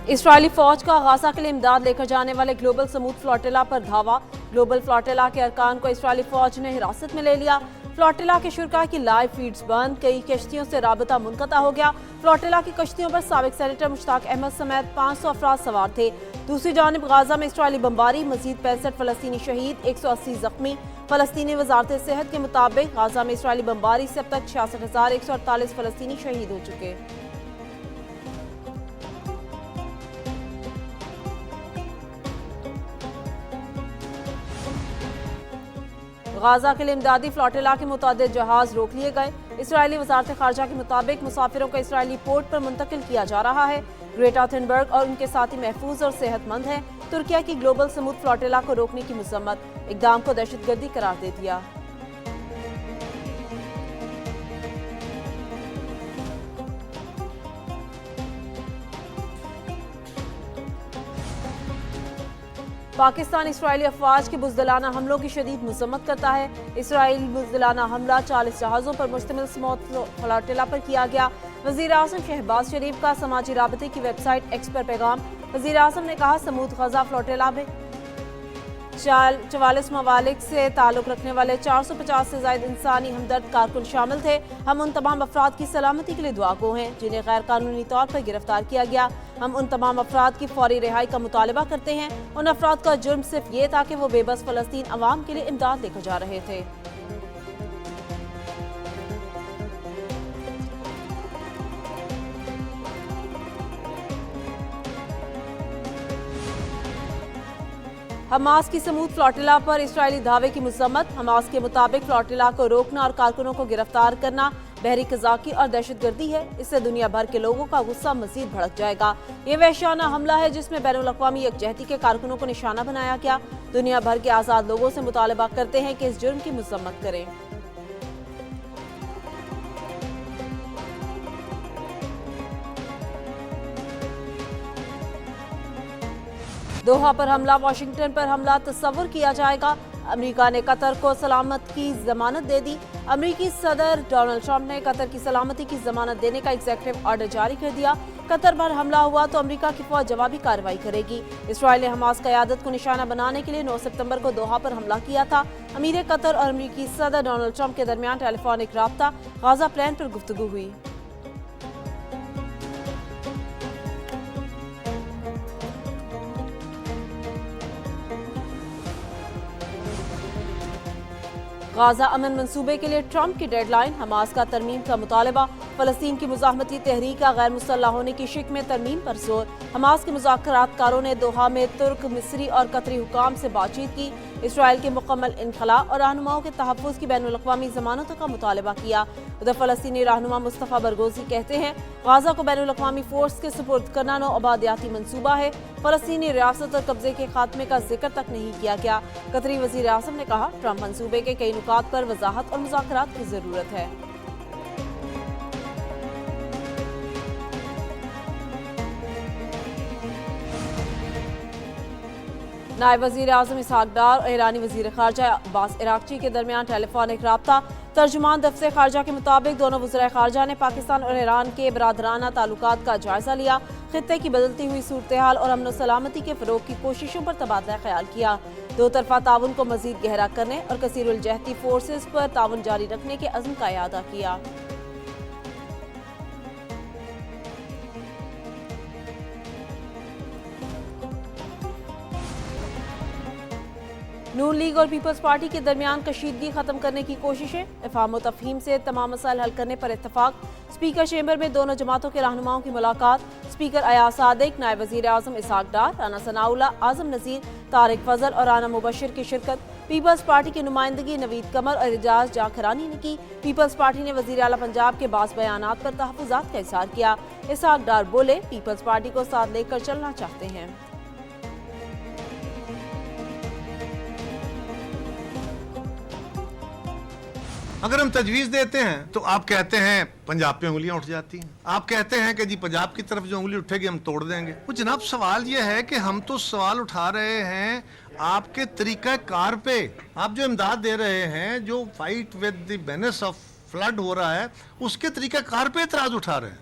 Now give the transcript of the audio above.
اسرائیلی فوج کا غزہ کے لیے امداد لے کر جانے والے گلوبل سمود فلوٹیلا پر دھاوا۔ گلوبل فلوٹیلا کے ارکان کو اسرائیلی فوج نے حراست میں لے لیا۔ فلوٹیلا کے شرکاء کی لائیو فیڈز بند، کئی کشتیوں سے رابطہ منقطع ہو گیا۔ فلوٹیلا کی کشتیوں پر سابق سینیٹر مشتاق احمد سمیت 500 افراد سوار تھے۔ دوسری جانب غزہ میں اسرائیلی بمباری، مزید 65 فلسطینی شہید، 180 زخمی۔ فلسطینی وزارت صحت کے مطابق غزہ میں اسرائیلی بمباری سے اب تک 66,148 فلسطینی شہید ہو چکے۔ غزہ کے لیے امدادی فلوٹیلا کے متعدد جہاز روک لیے گئے۔ اسرائیلی وزارت خارجہ کے مطابق مسافروں کو اسرائیلی پورٹ پر منتقل کیا جا رہا ہے۔ گریٹا تھنبرگ اور ان کے ساتھی محفوظ اور صحت مند ہیں۔ ترکیہ کی گلوبل سمود فلوٹیلا کو روکنے کی مذمت، اقدام کو دہشت گردی قرار دے دیا۔ پاکستان اسرائیلی افواج کے بزدلانہ حملوں کی شدید مذمت کرتا ہے۔ اسرائیلی بزدلانہ حملہ 40 جہازوں پر مشتمل سمود فلوٹیلا پر کیا گیا۔ وزیر اعظم شہباز شریف کا سماجی رابطے کی ویب سائٹ ایکس پر پیغام۔ وزیر اعظم نے کہا، سمود غزہ فلوٹیلا میں 44 ممالک سے تعلق رکھنے والے 450 سے زائد انسانی ہمدرد کارکن شامل تھے۔ ہم ان تمام افراد کی سلامتی کے لیے دعا گو ہیں جنہیں غیر قانونی طور پر گرفتار کیا گیا۔ ہم ان تمام افراد کی فوری رہائی کا مطالبہ کرتے ہیں۔ ان افراد کا جرم صرف یہ تھا کہ وہ بے بس فلسطین عوام کے لیے امداد لے کر جا رہے تھے۔ حماس کی سمود فلوٹیلا پر اسرائیلی دعوے کی مذمت۔ حماس کے مطابق فلوٹیلا کو روکنا اور کارکنوں کو گرفتار کرنا بحری قزاقی اور دہشت گردی ہے۔ اس سے دنیا بھر کے لوگوں کا غصہ مزید بھڑک جائے گا۔ یہ وحشیانہ حملہ ہے جس میں بین الاقوامی یکجہتی کے کارکنوں کو نشانہ بنایا گیا۔ دنیا بھر کے آزاد لوگوں سے مطالبہ کرتے ہیں کہ اس جرم کی مذمت کریں۔ دوحہ پر حملہ، واشنگٹن پر حملہ تصور کیا جائے گا۔ امریکہ نے قطر کو سلامت کی ضمانت دے دی۔ امریکی صدر ڈونلڈ ٹرمپ نے قطر کی سلامتی کی ضمانت دینے کا ایگزیکٹو آرڈر جاری کر دیا۔ قطر پر حملہ ہوا تو امریکہ کی فوج جوابی کارروائی کرے گی۔ اسرائیل نے حماس قیادت کو نشانہ بنانے کے لیے 9 ستمبر کو دوحہ پر حملہ کیا تھا۔ امیر قطر اور امریکی صدر ڈونلڈ ٹرمپ کے درمیان ٹیلی فونک رابطہ، غزہ پلان پر گفتگو ہوئی۔ غزہ امن منصوبے کے لیے ٹرمپ کی ڈیڈ لائن، حماس کا ترمیم کا مطالبہ۔ فلسطین کی مزاحمتی تحریک کا غیر مسلح ہونے کی شک میں ترمیم پر زور۔ حماس کے مذاکرات کاروں نے دوحہ میں ترک، مصری اور قطری حکام سے بات چیت کی۔ اسرائیل کے مکمل انخلاء اور رہنماؤں کے تحفظ کی بین الاقوامی ضمانتوں کا مطالبہ کیا۔ ادھر فلسطینی رہنما مصطفیٰ برغوثی کہتے ہیں، غزہ کو بین الاقوامی فورس کے سپرد کرنا نو آبادیاتی منصوبہ ہے۔ فلسطینی ریاست اور قبضے کے خاتمے کا ذکر تک نہیں کیا گیا۔ قطری وزیر اعظم نے کہا، ٹرمپ منصوبے کے کئی نکات پر وضاحت اور مذاکرات کی ضرورت ہے۔ نائب وزیر اعظم اسحاق ڈار اور ایرانی وزیر خارجہ عباس عراقچی کے درمیان ٹیلی فونک رابطہ۔ ترجمان دفتر خارجہ کے مطابق دونوں وزرائے خارجہ نے پاکستان اور ایران کے برادرانہ تعلقات کا جائزہ لیا، خطے کی بدلتی ہوئی صورتحال اور امن و سلامتی کے فروغ کی کوششوں پر تبادلہ خیال کیا۔ دو طرفہ تعاون کو مزید گہرا کرنے اور کثیر الجہتی فورسز پر تعاون جاری رکھنے کے عزم کا اعادہ کیا۔ نون لیگ اور پیپلز پارٹی کے درمیان کشیدگی ختم کرنے کی کوششیں، افہام و تفہیم سے تمام مسائل حل کرنے پر اتفاق۔ اسپیکر چیمبر میں دونوں جماعتوں کے رہنماؤں کی ملاقات۔ اسپیکر ایاز صادق، نائب وزیر اعظم اسحاق ڈار، رانا ثناء اللہ، اعظم نذیر، طارق فضل اور رانا مبشر کی شرکت۔ پیپلز پارٹی کی نمائندگی نوید قمر اور اعجاز جاکھرانی نے کی۔ پیپلز پارٹی نے وزیر اعلیٰ پنجاب کے بعض بیانات پر تحفظات کا اظہار کیا۔ اسحاق ڈار بولے، پیپلز پارٹی کو ساتھ لے کر چلنا چاہتے ہیں۔ اگر ہم تجویز دیتے ہیں تو آپ کہتے ہیں پنجاب پہ انگلیاں اٹھ جاتی ہیں، آپ کہتے ہیں کہ جی پنجاب کی طرف جو انگلی اٹھے گی ہم توڑ دیں گے۔ وہ جناب سوال یہ ہے کہ ہم تو سوال اٹھا رہے ہیں آپ کے طریقہ کار پہ۔ آپ جو امداد دے رہے ہیں، جو fight with the menace of flood ہو رہا ہے، اس کے طریقہ کار پہ اعتراض اٹھا رہے ہیں۔